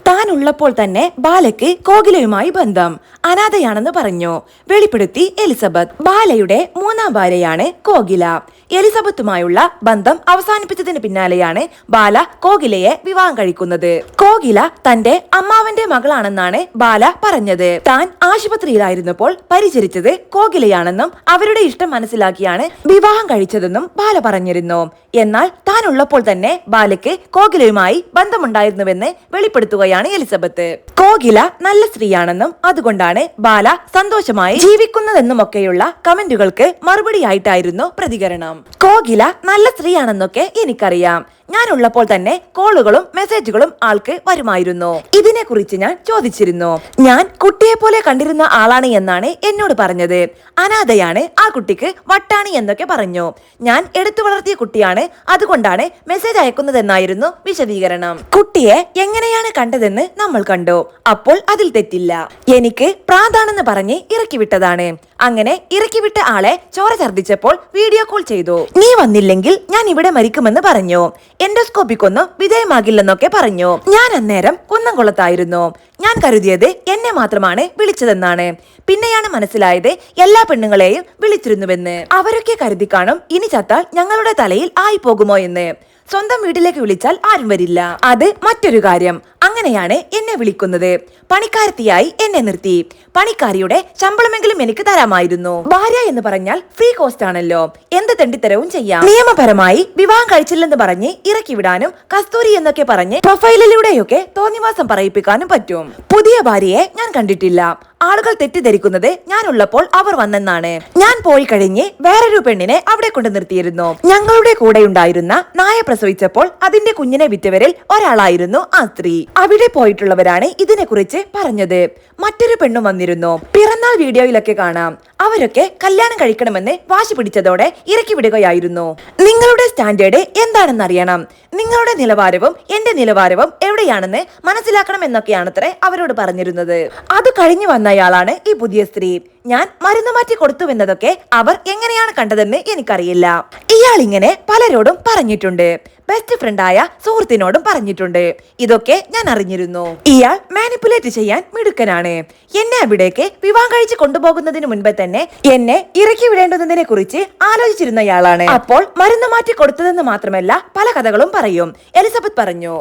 താനുള്ളപ്പോൾ തന്നെ ബാലയ്ക്ക് കോകിലയുമായി ബന്ധം, അനാഥയാണെന്ന് പറഞ്ഞു വെളിപ്പെടുത്തി എലിസബത്ത്. ബാലയുടെ മൂന്നാം ഭാര്യയാണ് കോകില. എലിസബത്തുമായുള്ള ബന്ധം അവസാനിപ്പിച്ചതിന് പിന്നാലെയാണ് ബാല കോകിലയെ വിവാഹം കഴിക്കുന്നത്. കോകില തന്റെ അമ്മാവന്റെ മകളാണെന്നാണ് ബാല പറഞ്ഞത്. താൻ ആശുപത്രിയിലായിരുന്നപ്പോൾ പരിചരിച്ചത് കോകിലയാണെന്നും അവരുടെ ഇഷ്ടം മനസ്സിലാക്കിയാണ് വിവാഹം കഴിച്ചതെന്നും ബാല പറഞ്ഞിരുന്നു. എന്നാൽ താനുള്ളപ്പോൾ തന്നെ ബാലയ്ക്ക് കോകിലയുമായി ബന്ധമുണ്ടായിരുന്നുവെന്ന് വെളിപ്പെടുത്തുകയാണ് എലിസബത്ത്. കോകില നല്ല സ്ത്രീയാണെന്നും അതുകൊണ്ടാണ് ബാല സന്തോഷമായി ജീവിക്കുന്നതെന്നുമൊക്കെയുള്ള കമന്റുകൾക്ക് മറുപടിയായിട്ടായിരുന്നു പ്രതികരണം. കോകില നല്ല സ്ത്രീയാണെന്നൊക്കെ എനിക്കറിയാം. ഞാനുള്ളപ്പോൾ തന്നെ കോളുകളും മെസ്സേജുകളും ആൾക്ക് വരുമായിരുന്നു. ഇതിനെ കുറിച്ച് ഞാൻ ചോദിച്ചിരുന്നു. ഞാൻ കുട്ടിയെ പോലെ കണ്ടിരുന്ന ആളാണ് എന്നാണ് എന്നോട് പറഞ്ഞത്. അനാഥയാണ്, ആ കുട്ടിക്ക് വട്ടാണ് എന്നൊക്കെ പറഞ്ഞു. ഞാൻ എടുത്തു വളർത്തിയ കുട്ടിയാണ്, അതുകൊണ്ടാണ് മെസ്സേജ് അയക്കുന്നതെന്നായിരുന്നു വിശദീകരണം. കുട്ടിയെ എങ്ങനെയാണ് കണ്ടതെന്ന് നമ്മൾ കണ്ടു. അപ്പോൾ അതിൽ തെറ്റില്ല. എനിക്ക് പ്രാന്താണെന്ന് പറഞ്ഞ് ഇറക്കി വിട്ടതാണ്. അങ്ങനെ ഇറക്കി വിട്ട ആളെ ചോര ഛർദിച്ചപ്പോൾ വീഡിയോ കോൾ ചെയ്തു. നീ വന്നില്ലെങ്കിൽ ഞാൻ ഇവിടെ മരിക്കുമെന്ന് പറഞ്ഞു. എൻഡോസ്കോപ്പിക്കൊന്നും വിധേയമാകില്ലെന്നൊക്കെ പറഞ്ഞു. ഞാൻ അന്നേരം കുന്നംകുളത്തായിരുന്നു. ഞാൻ കരുതിയത് എന്നെ മാത്രമാണ് വിളിച്ചതെന്നാണ്. പിന്നെയാണ് മനസ്സിലായത് എല്ലാ പെണ്ണുങ്ങളെയും വിളിച്ചിരുന്നുവെന്ന്. അവരൊക്കെ കരുതി കാണും ഇനി ചത്താൽ ഞങ്ങളുടെ തലയിൽ ആയി പോകുമോ എന്ന്. സ്വന്തം വീട്ടിലേക്ക് വിളിച്ചാൽ ആരും വരില്ല. അത് മറ്റൊരു കാര്യം. അങ്ങനെയാണ് എന്നെ വിളിക്കുന്നത്. പണിക്കാരത്തിയായി എന്നെ നിർത്തി. പണിക്കാരിയുടെ ശമ്പളമെങ്കിലും എനിക്ക് തരാമായിരുന്നു. ഭാര്യ എന്ന് പറഞ്ഞാൽ ഫ്രീ കോസ്റ്റ് ആണല്ലോ, എന്ത് തെണ്ടിത്തരവും ചെയ്യാം. നിയമപരമായി വിവാഹം കഴിച്ചില്ലെന്ന് പറഞ്ഞ് ഇറക്കി വിടാനും കസ്തൂരി എന്നൊക്കെ പറഞ്ഞ് പ്രൊഫൈലിലൂടെയൊക്കെ തോന്നിവാസം പറയിപ്പിക്കാനും പറ്റും. പുതിയ ഭാര്യയെ ഞാൻ കണ്ടിട്ടില്ല. ആളുകൾ തെറ്റിദ്ധരിക്കുന്നത് ഞാനുള്ളപ്പോൾ അവർ വന്നെന്നാണ്. ഞാൻ പോയി കഴിഞ്ഞ് വേറൊരു പെണ്ണിനെ അവിടെ കൊണ്ടു നിർത്തിയിരുന്നു. ഞങ്ങളുടെ കൂടെ ഉണ്ടായിരുന്ന നായ പ്രസവിച്ചപ്പോൾ അതിന്റെ കുഞ്ഞിനെ വിറ്റവരിൽ ഒരാളായിരുന്നു ആ സ്ത്രീ. അവിടെ പോയിട്ടുള്ളവരാണ് ഇതിനെ കുറിച്ച് പറഞ്ഞത്. മറ്റൊരു പെണ്ണും വന്നിരുന്നു. പിറന്നാൾ വീഡിയോയിലൊക്കെ കാണാം. അവരൊക്കെ കല്യാണം കഴിക്കണമെന്ന് വാശി പിടിച്ചതോടെ ഇറക്കി വിടുകയായിരുന്നു. നിങ്ങളുടെ സ്റ്റാൻഡേർഡ് എന്താണെന്നറിയണം. നിങ്ങളുടെ നിലവാരവും എന്റെ നിലവാരവും എവിടെയാണെന്ന് മനസ്സിലാക്കണം എന്നൊക്കെയാണത്രേ അവരോട് പറഞ്ഞിരുന്നത്. അത് കഴിഞ്ഞു വന്നയാളാണ് ഈ പുതിയ സ്ത്രീ. ഞാൻ മരുന്ന് മാറ്റി കൊടുത്തുവെന്നതൊക്കെ അവർ എങ്ങനെയാണ് കണ്ടതെന്ന് എനിക്കറിയില്ല. ഇയാൾ ഇങ്ങനെ പലരോടും പറഞ്ഞിട്ടുണ്ട്. ബെസ്റ്റ് ഫ്രണ്ടായ സുഹൃത്തിനോടും പറഞ്ഞിട്ടുണ്ട്. ഇതൊക്കെ ഞാൻ അറിഞ്ഞിരുന്നു. ഇയാൾ മാനിപ്പുലേറ്റ് ചെയ്യാൻ മിടുക്കനാണ്. എന്നെ അവിടേക്ക് വിവാഹം കഴിച്ച് കൊണ്ടുപോകുന്നതിന് മുൻപേ തന്നെ എന്നെ ഇറക്കി വിടേണ്ടതിനെ കുറിച്ച് ആലോചിച്ചിരുന്നയാളാണ്. അപ്പോൾ മരുന്ന് മാറ്റി കൊടുത്തതെന്ന് മാത്രമല്ല പല കഥകളും പറയും, എലിസബത്ത് പറഞ്ഞു.